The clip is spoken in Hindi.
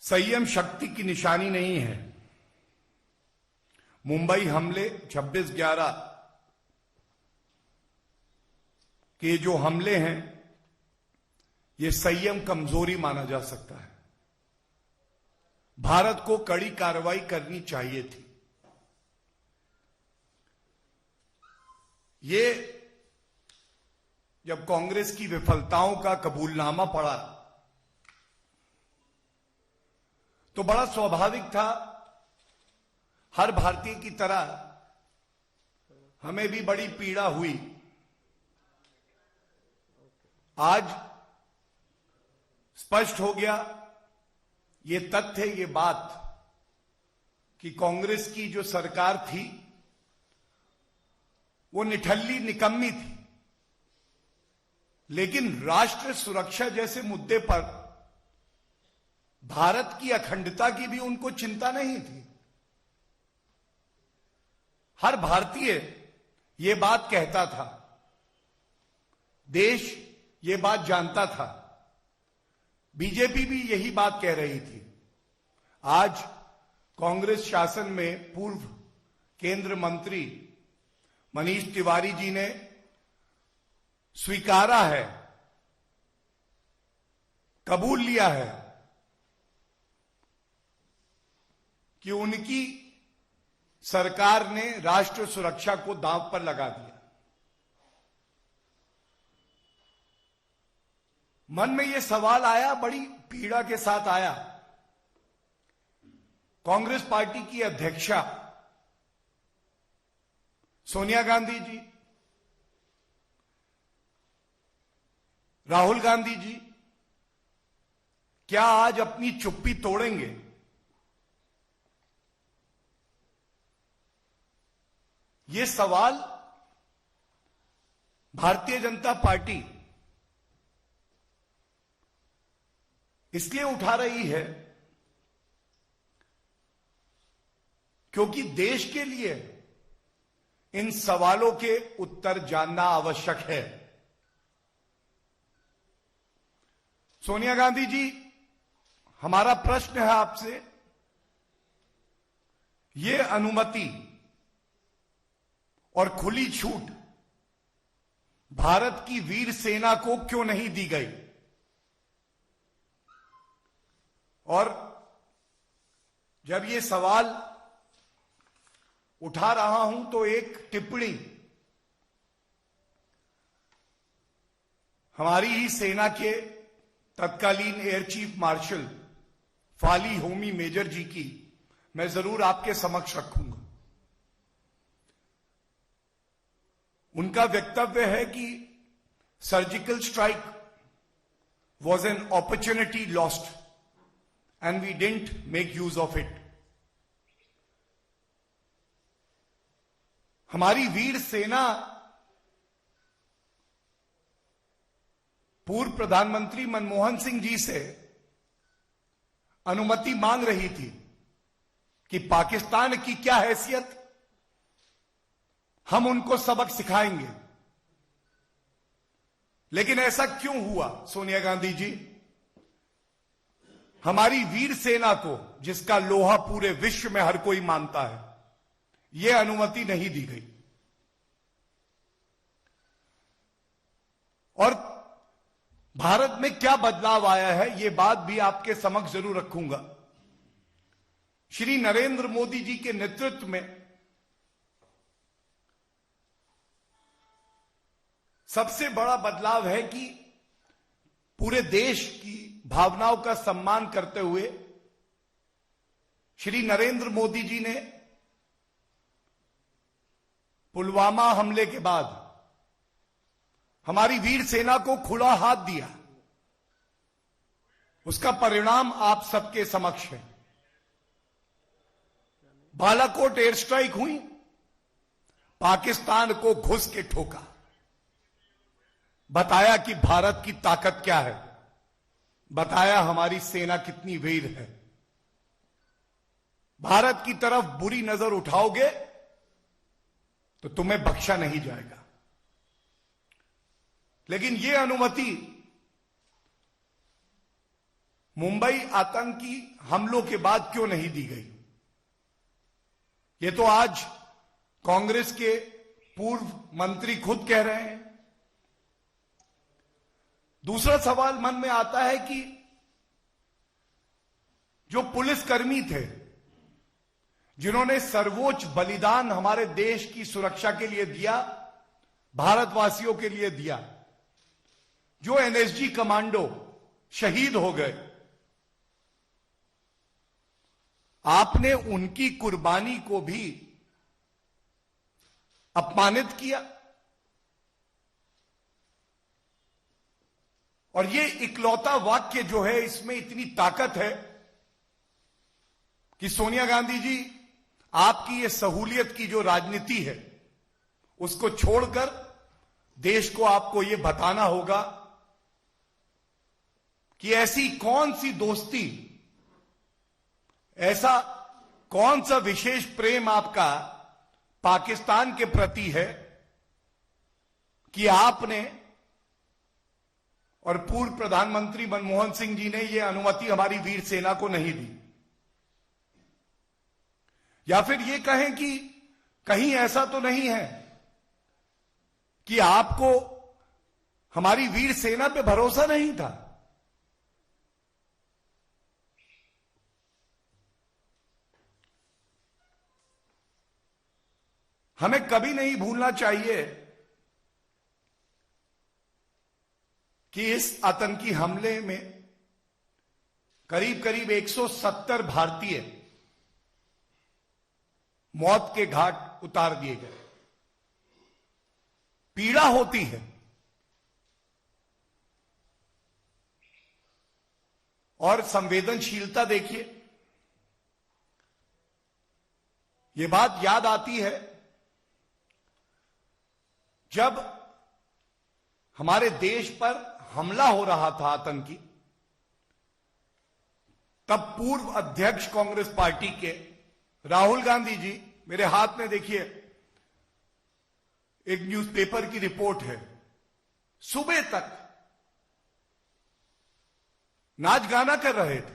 संयम शक्ति की निशानी नहीं है। मुंबई हमले 26/11 के जो हमले हैं, ये संयम कमजोरी माना जा सकता है। भारत को कड़ी कार्रवाई करनी चाहिए थी। ये जब कांग्रेस की विफलताओं का कबूलनामा पड़ा तो बड़ा स्वाभाविक था, हर भारतीय की तरह हमें भी बड़ी पीड़ा हुई। आज स्पष्ट हो गया ये तथ्य, ये बात कि कांग्रेस की जो सरकार थी वो निठल्ली निकम्मी थी, लेकिन राष्ट्र सुरक्षा जैसे मुद्दे पर भारत की अखंडता की भी उनको चिंता नहीं थी। हर भारतीय ये बात कहता था, देश ये बात जानता था, बीजेपी भी यही बात कह रही थी। आज कांग्रेस शासन में पूर्व केंद्र मंत्री मनीष तिवारी जी ने स्वीकारा है, कबूल लिया है कि उनकी सरकार ने राष्ट्र सुरक्षा को दांव पर लगा दिया। मन में यह सवाल आया, बड़ी पीड़ा के साथ आया, कांग्रेस पार्टी की अध्यक्षा सोनिया गांधी जी, राहुल गांधी जी क्या आज अपनी चुप्पी तोड़ेंगे? ये सवाल भारतीय जनता पार्टी इसलिए उठा रही है क्योंकि देश के लिए इन सवालों के उत्तर जानना आवश्यक है। सोनिया गांधी जी, हमारा प्रश्न है आपसे, ये अनुमति और खुली छूट भारत की वीर सेना को क्यों नहीं दी गई? और जब ये सवाल उठा रहा हूं तो एक टिप्पणी हमारी ही सेना के तत्कालीन air chief marshal Fali Homi Major ji की मैं जरूर आपके समक्ष रखूंगा। उनका वक्तव्य है कि surgical strike was an opportunity lost and we didn't make use of it. हमारी वीर सेना पूर्व प्रधानमंत्री मनमोहन सिंह जी से अनुमति मांग रही थी कि पाकिस्तान की क्या हैसियत, हम उनको सबक सिखाएंगे। लेकिन ऐसा क्यों हुआ सोनिया गांधी जी? हमारी वीर सेना को, जिसका लोहा पूरे विश्व में हर कोई मानता है, यह अनुमति नहीं दी गई। और भारत में क्या बदलाव आया है, यह बात भी आपके समक्ष जरूर रखूंगा। श्री नरेंद्र मोदी जी के नेतृत्व में सबसे बड़ा बदलाव है कि पूरे देश की भावनाओं का सम्मान करते हुए श्री नरेंद्र मोदी जी ने पुलवामा हमले के बाद हमारी वीर सेना को खुला हाथ दिया। उसका परिणाम आप सबके समक्ष है। बालाकोट एयर स्ट्राइक हुई, पाकिस्तान को घुस के ठोका, बताया कि भारत की ताकत क्या है, बताया हमारी सेना कितनी वीर है। भारत की तरफ बुरी नजर उठाओगे तो तुम्हें बख्शा नहीं जाएगा। लेकिन यह अनुमति मुंबई आतंकी हमलों के बाद क्यों नहीं दी गई? ये तो आज कांग्रेस के पूर्व मंत्री खुद कह रहे हैं। दूसरा सवाल मन में आता है कि जो पुलिसकर्मी थे, जिन्होंने सर्वोच्च बलिदान हमारे देश की सुरक्षा के लिए दिया, भारतवासियों के लिए दिया, जो एनएसजी कमांडो शहीद हो गए, आपने उनकी कुर्बानी को भी अपमानित किया। और ये इकलौता वाक्य जो है, इसमें इतनी ताकत है कि सोनिया गांधी जी, आपकी ये सहूलियत की जो राजनीति है, उसको छोड़कर देश को आपको ये बताना होगा कि ऐसी कौन सी दोस्ती, ऐसा कौन सा विशेष प्रेम आपका पाकिस्तान के प्रति है कि आपने और पूर्व प्रधानमंत्री मनमोहन सिंह जी ने यह अनुमति हमारी वीर सेना को नहीं दी। या फिर यह कहें कि कहीं ऐसा तो नहीं है कि आपको हमारी वीर सेना पे भरोसा नहीं था। हमें कभी नहीं भूलना चाहिए कि इस आतंकी हमले में करीब करीब 170 भारतीय मौत के घाट उतार दिए गए। पीड़ा होती है, और संवेदनशीलता देखिए, यह बात याद आती है जब हमारे देश पर हमला हो रहा था आतंकी, तब पूर्व अध्यक्ष कांग्रेस पार्टी के राहुल गांधी जी, मेरे हाथ में देखिए एक न्यूज़पेपर की रिपोर्ट है, सुबह तक नाच गाना कर रहे थे।